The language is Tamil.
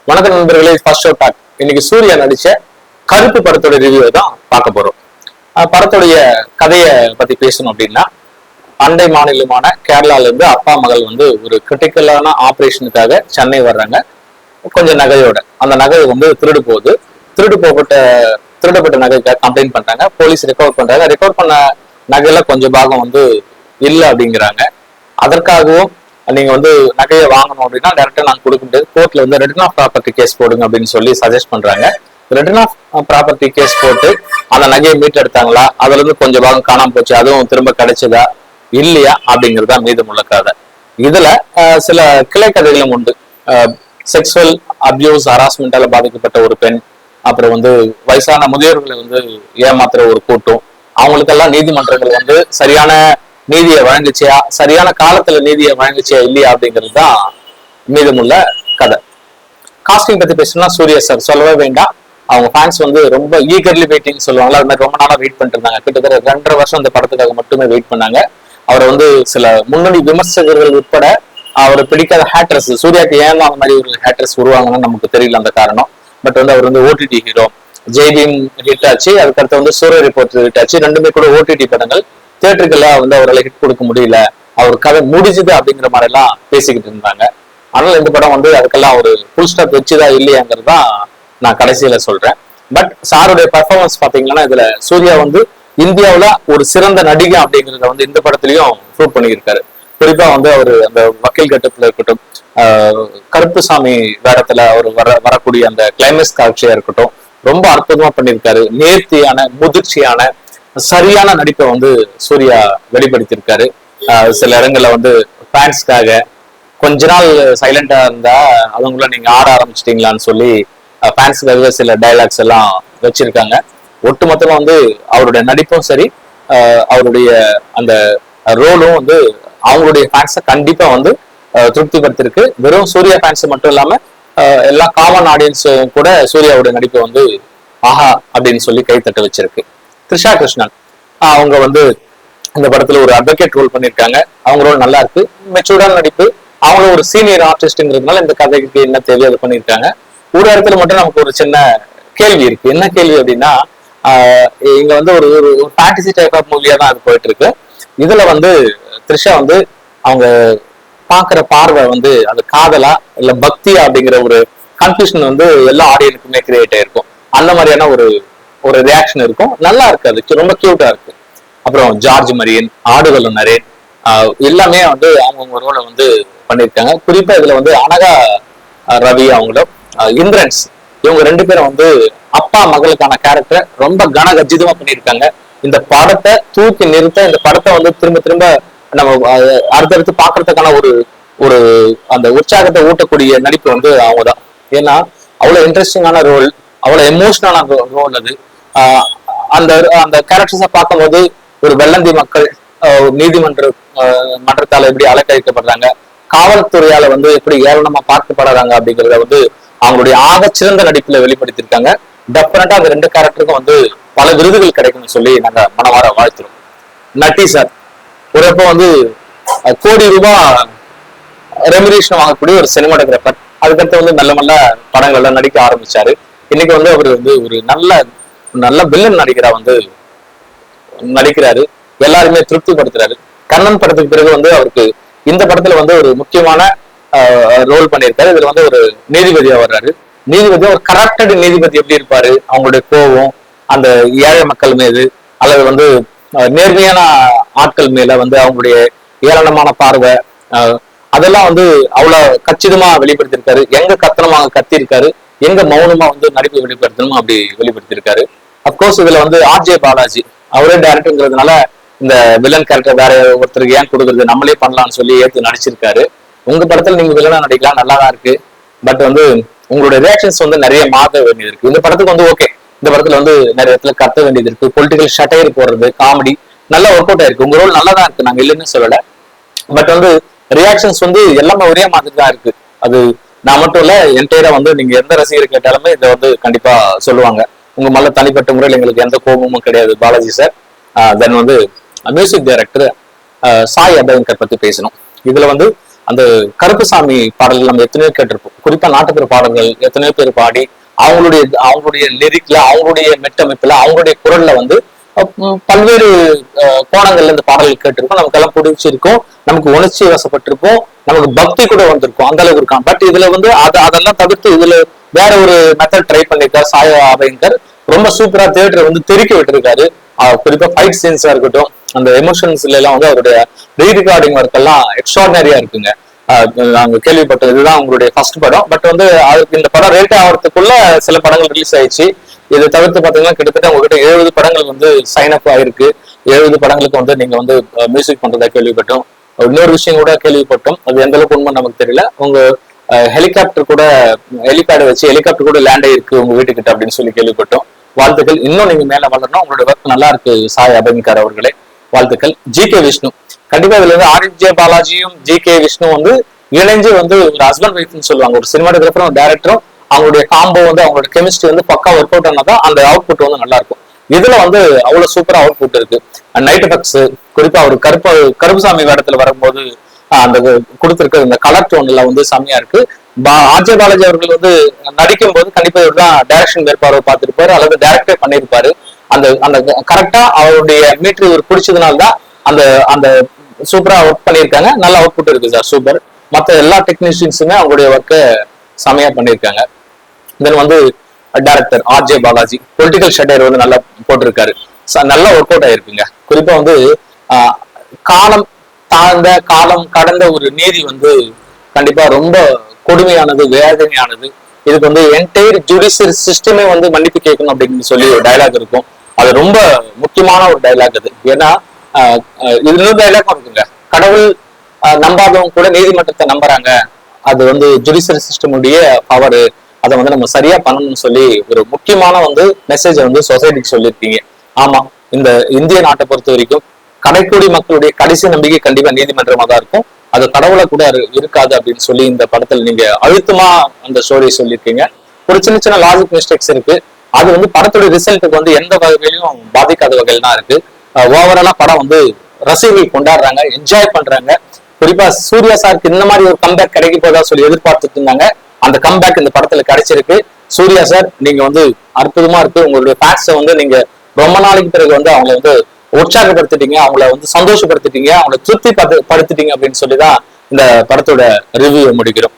வணக்கம் நண்பர்களே, ஃபர்ஸ்ட் ஷோ டாக். இன்னைக்கு சூர்யா நடிச்ச கருப்பு படத்தோட ரிவ்யூ தான் பார்க்க போறோம். படத்துடைய கதையை பத்தி பேசணும் அப்படின்னா, அண்டை மாநிலமான கேரளால இருந்து அப்பா மகள் வந்து ஒரு கிரிட்டிக்கலான ஆபரேஷனுக்காக சென்னை வர்றாங்க. கொஞ்சம் நகையோட அந்த நகை வந்து திருடப்பட்ட நகைக்காக கம்ப்ளைண்ட் பண்றாங்க. போலீஸ் ரெக்கவர் பண்றாங்க. ரெக்கவர் பண்ண நகையில கொஞ்சம் பாகம் வந்து இல்லை அப்படிங்கிறாங்க. அதற்காகவும் நீங்க வந்து நகையை வாங்கணும் அப்படின்னா டேரக்டா நாங்க கொடுக்க முடியாது, கோர்ட்ல வந்து ரிட்டர்ன் ஆஃப் ப்ராப்பர்ட்டி கேஸ் போடுங்க அப்படின்னு சொல்லி சஜஸ்ட் பண்றாங்க. ரிட்டர்ன் ஆஃப் ப்ராப்பர்ட்டி கேஸ் போட்டு அந்த நகையை மீட்டெடுத்தாங்களா, அதுல இருந்து கொஞ்சம் பாகம் காணாம போச்சு, அதுவும் திரும்ப கிடைச்சதா இல்லையா அப்படிங்கிறதா மீதமுள்ள கதை. இதுல சில கிளை கதைகளும் உண்டு. செக்ஸுவல் அபியூஸ் ஹராஸ்மெண்டால பாதிக்கப்பட்ட ஒரு பெண், அப்புறம் வந்து வயசான முதியோர்களை வந்து ஏமாத்துற ஒரு கூட்டம், அவங்களுக்கெல்லாம் நீதிமன்றங்கள் வந்து சரியான நீதியை வழங்குச்சியா, சரியான காலத்துல நீதியை வழங்குச்சியா இல்லையா அப்படிங்கிறது தான் மீதமுள்ள கதை. காஸ்டிங் பத்தி பேசணும்னா சூர்யா சார் சொல்லவே வேண்டாம். அவங்க ஃபேன்ஸ் வந்து ரொம்ப ஈகர்லி வெயிட்டிங் சொல்லுவாங்களா, அது மாதிரி ரொம்ப நாளா வெயிட் பண்ணிட்டு இருந்தாங்க. கிட்டத்தட்ட 2.5 வருஷம் இந்த படத்துக்காக மட்டுமே வெயிட் பண்ணாங்க. அவரை வந்து சில முன்னணி விமர்சகர்கள் உட்பட அவரை பிடிக்காத ஹேட்டர்ஸ், சூர்யாக்கு ஏன் அந்த மாதிரி ஒரு ஹேட்டர்ஸ் உருவாங்கன்னு நமக்கு தெரியல அந்த காரணம். பட் வந்து அவர் வந்து ஓடிடி ஹீரோ. ஜெய்பீம் ஹிட் ஆச்சு, அதுக்கடுத்து வந்து சூரிய ரிப்போர்ட் ஹிட் ஆச்சு. ரெண்டுமே கூட ஓடிடி படங்கள். தியேட்டருக்கெல்லாம் வந்து அவரால் ஹிட் கொடுக்க முடியல, அவர் கதை முடிஞ்சுது அப்படிங்கிற மாதிரி எல்லாம் பேசிக்கிட்டு இருந்தாங்க. ஆனால் இந்த படம் வந்து அதுக்கெல்லாம் ஒரு ஃபுல் ஸ்டாப் வச்சுதா இல்லையாங்கிறது தான் நான் கடைசியில சொல்றேன். பட் சாருடைய பர்ஃபார்மன்ஸ் பாத்தீங்கன்னா இதுல சூர்யா வந்து இந்தியாவில ஒரு சிறந்த நடிகை அப்படிங்கிறத வந்து இந்த படத்துலயும் ப்ரூவ் பண்ணியிருக்காரு. குறிப்பா வந்து அவர் அந்த வக்கீல் கட்டத்துல இருக்கட்டும், கருப்புசாமி வேடத்துல அவர் வரக்கூடிய அந்த கிளைமேக்ஸ் காட்சியா இருக்கட்டும், ரொம்ப அற்புதமா பண்ணியிருக்காரு. நேர்த்தியான முதிர்ச்சியான சரியான நடிப்பை வந்து சூர்யா வெளிப்படுத்தியிருக்காரு. சில இடங்கள்ல வந்து ஃபேன்ஸ்க்காக கொஞ்ச நாள் சைலண்டா இருந்தா அவங்கள நீங்க ஆட ஆரம்பிச்சிட்டீங்களான்னு சொல்லி ஃபேன்ஸுக்காக சில டைலாக்ஸ் எல்லாம் வச்சிருக்காங்க. ஒட்டுமொத்தமா வந்து அவருடைய நடிப்பும் சரி, அவருடைய அந்த ரோலும் வந்து அவங்களுடைய ஃபேன்ஸை கண்டிப்பா வந்து திருப்திப்படுத்திருக்கு. வெறும் சூர்யா ஃபேன்ஸ் மட்டும் இல்லாம எல்லா காமன் ஆடியன்ஸும் கூட சூர்யாவுடைய நடிப்பை வந்து ஆஹா அப்படின்னு சொல்லி கைத்தட்ட வச்சிருக்கு. த்ரிஷா கிருஷ்ணன் அவங்க வந்து இந்த படத்துல ஒரு அட்வொகேட் ரோல் பண்ணியிருக்காங்க. அவங்க ரோல் நல்லா இருக்கு, மெச்சூர்டான நடிப்பு. அவங்களும் ஒரு சீனியர் ஆர்டிஸ்ட்ங்கிறதுனால இந்த கதைக்கு என்ன தேவையோ அதை பண்ணியிருக்காங்க. ஒரு இடத்துல மட்டும் நமக்கு ஒரு சின்ன கேள்வி இருக்கு. என்ன கேள்வி அப்படின்னா, இங்க வந்து ஒரு ஒரு ஃபேண்டசி டைப் ஆஃப் மூவியா தான் அது போயிட்டு இருக்கு. இதுல வந்து த்ரிஷா வந்து அவங்க பாக்குற பார்வை வந்து அது காதலா இல்ல பக்தியா அப்படிங்கிற ஒரு கன்ஃபியூஷன் வந்து எல்லா ஆடியன்ஸுக்குமே கிரியேட் ஆயிருக்கும். அந்த மாதிரியான ஒரு ரியாக்ஷன் இருக்கும். நல்லா இருக்கு, அது ரொம்ப கியூட்டா இருக்கு. அப்புறம் ஜார்ஜ் மரியன், ஆடுகள நரேன் எல்லாமே வந்து அவங்கவுங்க ரோலை வந்து பண்ணியிருக்காங்க. குறிப்பா இதுல வந்து அனகா ரவி அவங்களும் இந்திரன்ஸ் இவங்க 2 பேரும் வந்து அப்பா மகளுக்கான கேரக்டர் ரொம்ப கனகஜிதமா பண்ணியிருக்காங்க. இந்த படத்தை தூக்கி நிறுத்த, இந்த படத்தை வந்து திரும்ப திரும்ப நம்ம அடுத்தடுத்து பாக்குறதுக்கான ஒரு அந்த உற்சாகத்தை ஊட்டக்கூடிய நடிப்பு வந்து அவங்கதான். ஏன்னா அவ்வளவு இன்ட்ரெஸ்டிங்கான ரோல், அவ்வளவு எமோஷனலான ரோல் அது. அந்த அந்த கேரக்டர்ஸை பார்க்கும்போது ஒரு வெள்ளந்தி மக்கள் மன்றத்தால எப்படி அலக்கழிக்கப்படுறாங்க, காவல்துறையால வந்து எப்படி ஏளனமா பார்க்கப்படுறாங்க அப்படிங்கிறத வந்து அவங்களுடைய ஆகச்சிறந்த நடிப்புல வெளிப்படுத்தியிருக்காங்க. டெஃபினட்டா அந்த 2 கேரக்டருக்கும் வந்து பல விருதுகள் கிடைக்கும்னு சொல்லி நாங்க மனவார வாழ்த்துறோம். நட்டி சார் ஒருப்போ வந்து கோடி ரூபாய் ரெமினேஷன் வாங்கக்கூடிய ஒரு சினிமாட்டோகிராஃபர். அதுக்கடுத்து வந்து நல்ல நல்ல படங்கள்ல நடிக்க ஆரம்பிச்சாரு. இன்னைக்கு வந்து அவர் வந்து ஒரு நல்ல வில்லன் நடிகரா வந்து நடிக்கிறாரு, எல்லாருமே திருப்திப்படுத்துறாரு. கண்ணன் படத்துக்கு பிறகு வந்து அவருக்கு இந்த படத்துல வந்து ஒரு முக்கியமான ரோல் பண்ணியிருக்காரு. இதுல வந்து ஒரு நீதிபதியா வர்றாரு. நீதிபதி ஒரு கரெக்டட் நீதிபதி எப்படி இருப்பாரு, அவங்களுடைய கோபம் அந்த ஏழை மக்கள் மீது அல்லது வந்து நேர்மையான ஆட்கள் மேல வந்து அவங்களுடைய ஏளனமான பார்வை, அதெல்லாம் வந்து அவ்வளவு கச்சிதமா வெளிப்படுத்தியிருக்காரு. எங்க கத்தனமாக கத்திருக்காரு, எங்க மௌனமா வந்து நடிப்பு வெளிப்படுத்தணுமோ அப்படி வெளிப்படுத்தியிருக்காரு. அப்கோர்ஸ் இதுல வந்து ஆர்ஜே பாலாஜி அவரே டைரக்டர்ங்கிறதுனால இந்த வில்லன் கேரக்டர் வேற ஒருத்தருக்கு ஏன் கொடுக்குறது, நம்மளே பண்ணலாம்னு சொல்லி ஏற்று நடிச்சிருக்காரு. உங்க படத்துல நீங்க வில்லனா நடிக்கலாம், நல்லாதான் இருக்கு. பட் வந்து உங்களோட ரியாக்ஷன்ஸ் வந்து நிறைய மாற்ற வேண்டியது இருக்கு. இந்த படத்துக்கு வந்து ஓகே, இந்த படத்துல வந்து நிறைய இடத்துல கத்த வேண்டியது இருக்கு. பொலிட்டிக்கல் ஷட்டையர் போடுறது, காமெடி நல்லா ஒர்க் அவுட் ஆயிருக்கு. உங்க ரோல் நல்லாதான் இருக்கு, நாங்க இல்லைன்னு சொல்லல. பட் வந்து ரியாக்ஷன்ஸ் வந்து எல்லாமே ஒரே மாதிரி தான் இருக்கு. அது நான் மட்டும் இல்ல, என்டையரா வந்து நீங்க எந்த ரசிகர் கேட்டாலுமே இதை வந்து கண்டிப்பா சொல்லுவாங்க. உங்க மேல தனிப்பட்ட முறையில் எங்களுக்கு எந்த கோபமும் கிடையாது பாலாஜி சார். தென் வந்து மியூசிக் டைரக்டர் சாய் அபயங்கர் பத்தி பேசணும். இதுல வந்து அந்த கருப்புசாமி பாடல்கள் நம்ம எத்தனையோ கேட்டிருப்போம். குறிப்பா நாட்டுப்புற பாடல்கள் எத்தனையோ பேர் பாடி அவங்களுடைய லிரிக்ல, அவங்களுடைய மெட்டமைப்புல, அவங்களுடைய குரல்ல வந்து பல்வேறு கோணங்கள்ல இந்த பாடல்கள் கேட்டிருக்கோம். நமக்கு எல்லாம் பிடிச்சிருக்கும், நமக்கு உணர்ச்சி வசப்பட்டிருப்போம், நமக்கு பக்தி கூட வந்திருக்கும், அந்த அளவுக்கு இருக்கான். பட் இதுல வந்து அதெல்லாம் தவிர்த்து இதுல வேற ஒரு மெத்தட் ட்ரை பண்ணிருக்காரு சாய் அபயங்கர். ரொம்ப சூப்பரா தியேட்டரை வந்து தெருக்கி விட்டுருக்காரு. குறிப்பா ஃபைட் சீன்ஸா இருக்கட்டும், அந்த எமோஷன்ஸ்ல எல்லாம் வந்து அவருடைய ரீ ரெக்கார்டிங் ஒர்க் எல்லாம் எக்ஸ்ட்ராடனரியா இருக்குங்க. நாங்க கேள்விப்பட்டது இதுதான் உங்களுடைய ஃபர்ஸ்ட் படம். பட் வந்து அதுக்கு இந்த படம் ரேட் ஆகிறதுக்குள்ள சில படங்கள் ரிலீஸ் ஆயிடுச்சு. இதை தவிர்த்து பாத்தீங்கன்னா கிட்டத்தட்ட உங்ககிட்ட 70 படங்கள் வந்து சைன் அப் ஆயிருக்கு. 70 படங்களுக்கு வந்து நீங்க வந்து மியூசிக் பண்றதா கேள்விப்பட்டோம். இன்னொரு விஷயம் கூட கேள்விப்பட்டோம், அது எந்த அளவுக்கு உண்மை நமக்கு தெரியல. உங்க ஹெலிகாப்டர் கூட ஹெலிபேடை வச்சு ஹெலிகாப்டர் கூட லேண்ட் ஆயிருக்கு உங்க வீட்டுக்கிட்ட அப்படின்னு சொல்லி கேள்விப்பட்டோம். வாழ்த்துக்கள். இன்னும் நீங்க மேல வளரணும். உங்களுடைய ஒர்க் நல்லா இருக்கு சாய் அபயங்கர் அவர்களே, வாழ்த்துக்கள். ஜி.கே. விஷ்ணு, கண்டிப்பா இதுல வந்து ஆர்.ஜே. பாலாஜியும் ஜி.கே. விஷ்ணு வந்து இணைஞ்சு வந்து ஒரு ஹஸ்பண்ட் ஒய்ஃப்னு சொல்லுவாங்க. ஒரு சினிமாட்டோகிராஃபரும் ஒரு டைரக்டரும் அவங்களுடைய காம்போ வந்து அவங்களோட கெமிஸ்ட்ரி வந்து பக்கா ஒர்க் அவுட் ஆனாதான் அந்த அவுட் புட் வந்து நல்லா இருக்கும். இதுல வந்து அவ்வளவு சூப்பரா அவுட் புட் இருக்கு. நைட் எஃபெக்ட்ஸ், குறிப்பா ஒரு கருப்புசாமி வேடத்துல வரும்போது அந்த கொடுத்திருக்க இந்த கலர் டோன்ல வந்து செம்மையா இருக்கு. ஆர்.ஜே. பாலாஜி அவர்கள் வந்து நடிக்கும் போது கண்டிப்பா இவர்தான் டைரக்ஷன் மேற்பார்வை பார்த்திருப்பாரு அல்லது டைரக்டே பண்ணியிருப்பாரு. அந்த அந்த கரெக்டா அவருடைய மீட்டர் இவர் பிடிச்சதுனால்தான் அந்த அந்த சூப்பரா ஒர்க் பண்ணியிருக்காங்க. நல்ல அவுட் புட் இருக்கு சார், சூப்பர். மற்ற எல்லா டெக்னீஷியன்ஸுமே அவங்களுடைய ஒர்க்கை செமையா பண்ணியிருக்காங்க. தென் வந்து director RJ. Balaji political shutter வந்து நல்லா போட்டிருக்காரு, நல்லா ஒர்க் அவுட் ஆயிருக்குங்க. குறிப்பா வந்து காலம் தாழ்ந்த காலம் கடந்த ஒரு நீதி வந்து கண்டிப்பா ரொம்ப கொடுமையானது, வேதனையானது. இதுக்கு வந்து என்டையர் ஜுடிஷியல் சிஸ்டமே வந்து மன்னிப்பு கேட்கணும் அப்படின்னு சொல்லி ஒரு டைலாக் இருக்கும். அது ரொம்ப முக்கியமான ஒரு டைலாக் அது. ஏன்னா இது இன்னொரு டைலாக்கும் இருக்குங்க, கடவுள் நம்பாதவங்க கூட நீதிமன்றத்தை நம்புறாங்க, அது வந்து ஜுடிஷியல் சிஸ்டமுடைய பவர், அதை வந்து நம்ம சரியா பண்ணணும்னு சொல்லி ஒரு முக்கியமான வந்து மெசேஜை வந்து சொசைட்டிக்கு சொல்லியிருக்கீங்க. ஆமா, இந்த இந்திய நாட்டை பொறுத்த வரைக்கும் கடைக்கோடி மக்களுடைய கடைசி நம்பிக்கை கண்டிப்பா நீதிமன்றமா தான் இருக்கும், அது கடவுளை கூட இருக்காது அப்படின்னு சொல்லி இந்த படத்துல நீங்க அழுத்தமா அந்த ஸ்டோரி சொல்லியிருக்கீங்க. ஒரு சின்ன சின்ன லாஜிக் மிஸ்டேக்ஸ் இருக்கு, அது வந்து படத்துடைய ரிசல்ட்டுக்கு வந்து எந்த வகையிலையும் பாதிக்காத வகையில் தான் இருக்கு. ஓவராலா படம் வந்து ரசிகர்கள் கொண்டாடுறாங்க, என்ஜாய் பண்றாங்க. குறிப்பா சூர்யா சாருக்கு இந்த மாதிரி ஒரு கம்பேக் கிடைக்க போதா சொல்லி எதிர்பார்த்துட்டு இருந்தாங்க. அந்த கம்பேக் இந்த படத்துல கிடைச்சிருக்கு. சூர்யா சார், நீங்க வந்து அற்புதமா இருக்கு. உங்களுடைய ஃபேன்ஸை வந்து நீங்க ரொம்ப நாளைக்கு பிறகு வந்து அவங்களை வந்து உற்சாகப்படுத்திட்டீங்க, அவங்கள வந்து சந்தோஷப்படுத்திட்டீங்க, அவங்களை திருப்தி படுத்திட்டீங்க அப்படின்னு சொல்லிதான் இந்த படத்தோட ரிவ்யூ முடிக்கிறோம்.